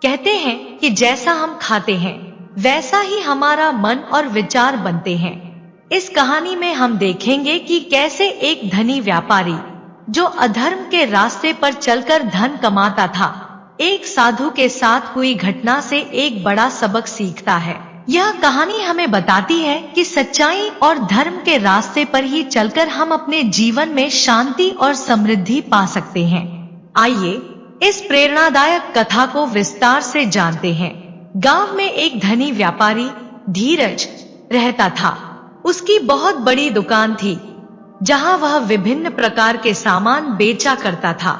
कहते हैं कि जैसा हम खाते हैं वैसा ही हमारा मन और विचार बनते हैं। इस कहानी में हम देखेंगे कि कैसे एक धनी व्यापारी जो अधर्म के रास्ते पर चलकर धन कमाता था, एक साधु के साथ हुई घटना से एक बड़ा सबक सीखता है। यह कहानी हमें बताती है कि सच्चाई और धर्म के रास्ते पर ही चलकर हम अपने जीवन में शांति और समृद्धि पा सकते हैं। आइए इस प्रेरणादायक कथा को विस्तार से जानते हैं। गांव में एक धनी व्यापारी धीरज रहता था। उसकी बहुत बड़ी दुकान थी जहां वह विभिन्न प्रकार के सामान बेचा करता था।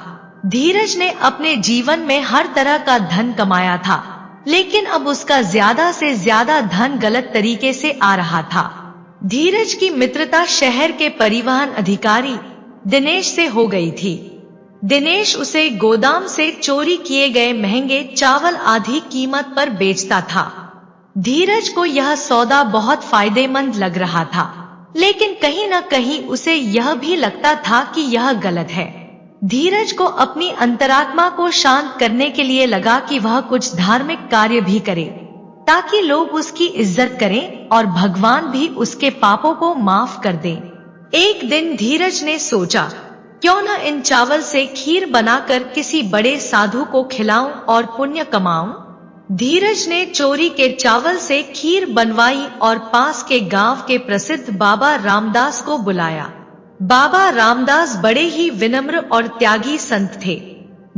धीरज ने अपने जीवन में हर तरह का धन कमाया था, लेकिन अब उसका ज्यादा से ज्यादा धन गलत तरीके से आ रहा था। धीरज की मित्रता शहर के परिवहन अधिकारी दिनेश से हो गई थी। दिनेश उसे गोदाम से चोरी किए गए महंगे चावल आधी कीमत पर बेचता था। धीरज को यह सौदा बहुत फायदेमंद लग रहा था, लेकिन कहीं न कहीं उसे यह भी लगता था कि यह गलत है। धीरज को अपनी अंतरात्मा को शांत करने के लिए लगा कि वह कुछ धार्मिक कार्य भी करे ताकि लोग उसकी इज्जत करें और भगवान भी उसके पापों को माफ कर दें। एक दिन धीरज ने सोचा, क्यों न इन चावल से खीर बनाकर किसी बड़े साधु को खिलाऊं और पुण्य कमाऊं। धीरज ने चोरी के चावल से खीर बनवाई और पास के गांव के प्रसिद्ध बाबा रामदास को बुलाया। बाबा रामदास बड़े ही विनम्र और त्यागी संत थे।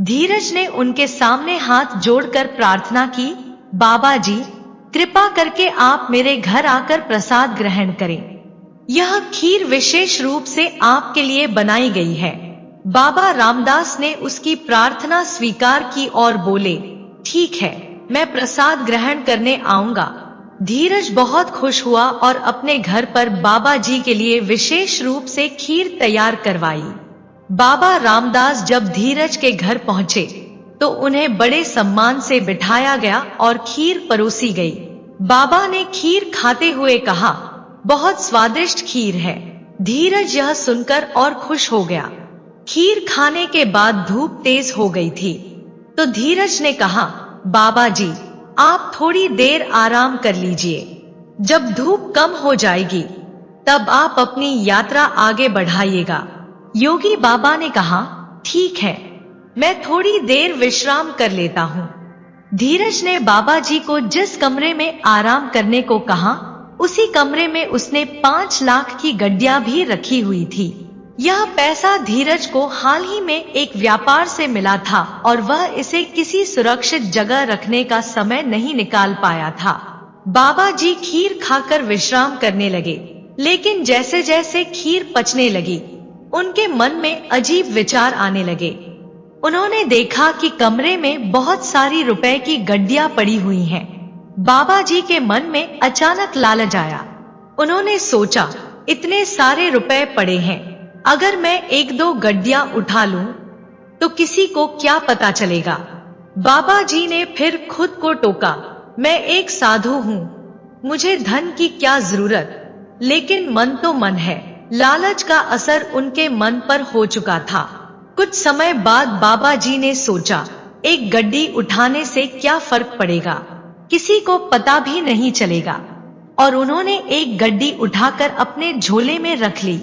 धीरज ने उनके सामने हाथ जोड़कर प्रार्थना की, बाबा जी, कृपा करके आप मेरे घर आकर प्रसाद ग्रहण करें। यह खीर विशेष रूप से आपके लिए बनाई गई है। बाबा रामदास ने उसकी प्रार्थना स्वीकार की और बोले, ठीक है, मैं प्रसाद ग्रहण करने आऊंगा। धीरज बहुत खुश हुआ और अपने घर पर बाबा जी के लिए विशेष रूप से खीर तैयार करवाई। बाबा रामदास जब धीरज के घर पहुंचे तो उन्हें बड़े सम्मान से बिठाया गया और खीर परोसी गई। बाबा ने खीर खाते हुए कहा, बहुत स्वादिष्ट खीर है। धीरज यह सुनकर और खुश हो गया। खीर खाने के बाद धूप तेज हो गई थी, तो धीरज ने कहा, बाबा जी, आप थोड़ी देर आराम कर लीजिए। जब धूप कम हो जाएगी तब आप अपनी यात्रा आगे बढ़ाइएगा। योगी बाबा ने कहा, ठीक है, मैं थोड़ी देर विश्राम कर लेता हूँ। धीरज ने बाबा जी को जिस कमरे में आराम करने को कहा, उसी कमरे में उसने 5 लाख की गड्डियां भी रखी हुई थी। यह पैसा धीरज को हाल ही में एक व्यापार से मिला था और वह इसे किसी सुरक्षित जगह रखने का समय नहीं निकाल पाया था। बाबा जी खीर खाकर विश्राम करने लगे, लेकिन जैसे जैसे खीर पचने लगी, उनके मन में अजीब विचार आने लगे। उन्होंने देखा कि कमरे में बहुत सारी रुपए की गड्डियां पड़ी हुई हैं। बाबा जी के मन में अचानक लालच आया। उन्होंने सोचा, इतने सारे रुपए पड़े हैं, अगर मैं 1-2 गड्डियां उठा लूं तो किसी को क्या पता चलेगा। बाबा जी ने फिर खुद को टोका, मैं एक साधु हूं, मुझे धन की क्या जरूरत, लेकिन मन तो मन है। लालच का असर उनके मन पर हो चुका था। कुछ समय बाद बाबा जी ने सोचा, एक गड्डी उठाने से क्या फर्क पड़ेगा, किसी को पता भी नहीं चलेगा, और उन्होंने एक गड्डी उठाकर अपने झोले में रख ली।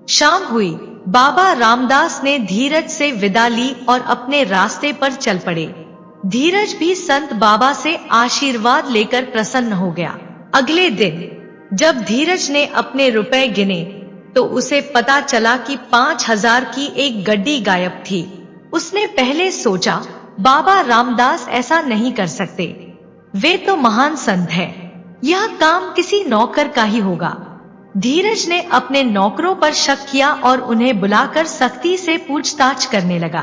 शाम हुई, बाबा रामदास ने धीरज से विदा ली और अपने रास्ते पर चल पड़े। धीरज भी संत बाबा से आशीर्वाद लेकर प्रसन्न हो गया। अगले दिन जब धीरज ने अपने रुपए गिने तो उसे पता चला कि 5,000 की एक गड्डी गायब थी। उसने पहले सोचा, बाबा रामदास ऐसा नहीं कर सकते, वे तो महान संत हैं, यह काम किसी नौकर का ही होगा। धीरज ने अपने नौकरों पर शक किया और उन्हें बुलाकर सख्ती से पूछताछ करने लगा।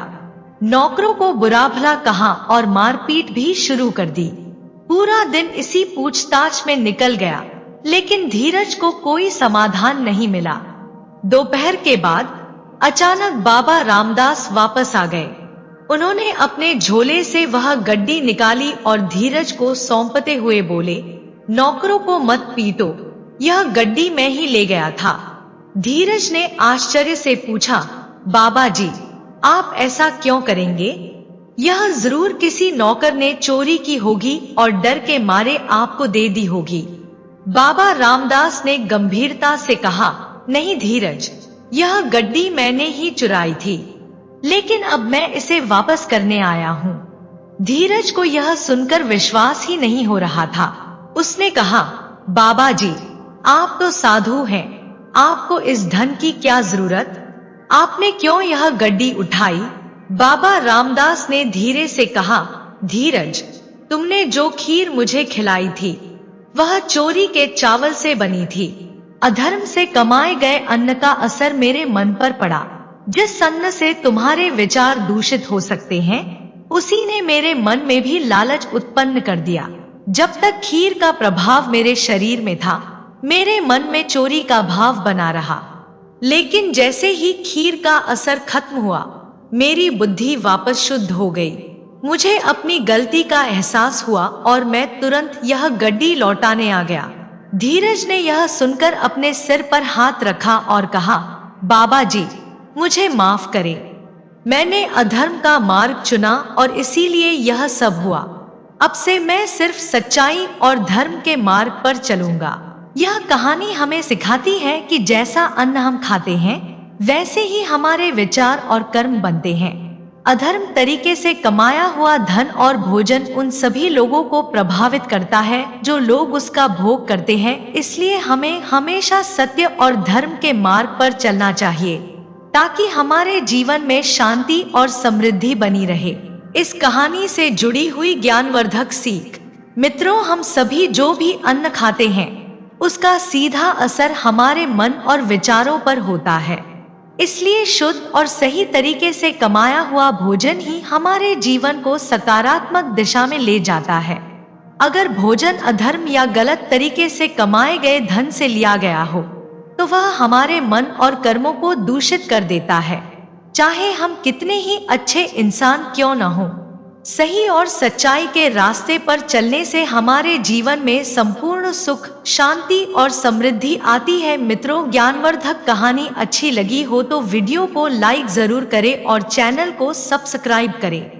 नौकरों को बुरा भला कहा और मारपीट भी शुरू कर दी। पूरा दिन इसी पूछताछ में निकल गया, लेकिन धीरज को कोई समाधान नहीं मिला। दोपहर के बाद अचानक बाबा रामदास वापस आ गए। उन्होंने अपने झोले से वह गड्डी निकाली और धीरज को सौंपते हुए बोले, नौकरों को मत पीटो, यह गड्डी मैं ही ले गया था। धीरज ने आश्चर्य से पूछा, बाबा जी, आप ऐसा क्यों करेंगे? यह जरूर किसी नौकर ने चोरी की होगी और डर के मारे आपको दे दी होगी। बाबा रामदास ने गंभीरता से कहा, नहीं धीरज, यह गड्डी मैंने ही चुराई थी, लेकिन अब मैं इसे वापस करने आया हूँ। धीरज को यह सुनकर विश्वास ही नहीं हो रहा था। उसने कहा, बाबा जी, आप तो साधु हैं, आपको इस धन की क्या जरूरत? आपने क्यों यह गड्डी उठाई? बाबा रामदास ने धीरे से कहा, धीरज, तुमने जो खीर मुझे खिलाई थी वह चोरी के चावल से बनी थी। अधर्म से कमाए गए अन्न का असर मेरे मन पर पड़ा। जिस अन्न से तुम्हारे विचार दूषित हो सकते हैं, उसी ने मेरे मन में भी लालच उत्पन्न कर दिया। जब तक खीर का प्रभाव मेरे शरीर में था, मेरे मन में चोरी का भाव बना रहा, लेकिन जैसे ही खीर का असर खत्म हुआ, मेरी बुद्धि वापस शुद्ध हो गई। मुझे अपनी गलती का एहसास हुआ और मैं तुरंत यह गड्डी लौटाने आ गया। धीरज ने यह सुनकर अपने सिर पर हाथ रखा और कहा, बाबा जी, मुझे माफ करें। मैंने अधर्म का मार्ग चुना और इसीलिए यह सब हुआ। अब से मैं सिर्फ सच्चाई और धर्म के मार्ग पर चलूंगा। यह कहानी हमें सिखाती है कि जैसा अन्न हम खाते हैं, वैसे ही हमारे विचार और कर्म बनते हैं। अधर्म तरीके से कमाया हुआ धन और भोजन उन सभी लोगों को प्रभावित करता है जो लोग उसका भोग करते हैं। इसलिए हमें हमेशा सत्य और धर्म के मार्ग पर चलना चाहिए, ताकि हमारे जीवन में शांति और समृद्धि बनी रहे। इस कहानी से जुड़ी हुई ज्ञानवर्धक सीख। मित्रों, हम सभी जो भी अन्न खाते हैं, उसका सीधा असर हमारे मन और विचारों पर होता है। इसलिए शुद्ध और सही तरीके से कमाया हुआ भोजन ही हमारे जीवन को सकारात्मक दिशा में ले जाता है। अगर भोजन अधर्म या गलत तरीके से कमाए गए धन से लिया गया हो, तो वह हमारे मन और कर्मों को दूषित कर देता है, चाहे हम कितने ही अच्छे इंसान क्यों न हो। सही और सच्चाई के रास्ते पर चलने से हमारे जीवन में संपूर्ण सुख, शांति और समृद्धि आती है। मित्रों, ज्ञानवर्धक कहानी अच्छी लगी हो तो वीडियो को लाइक जरूर करें और चैनल को सब्सक्राइब करें।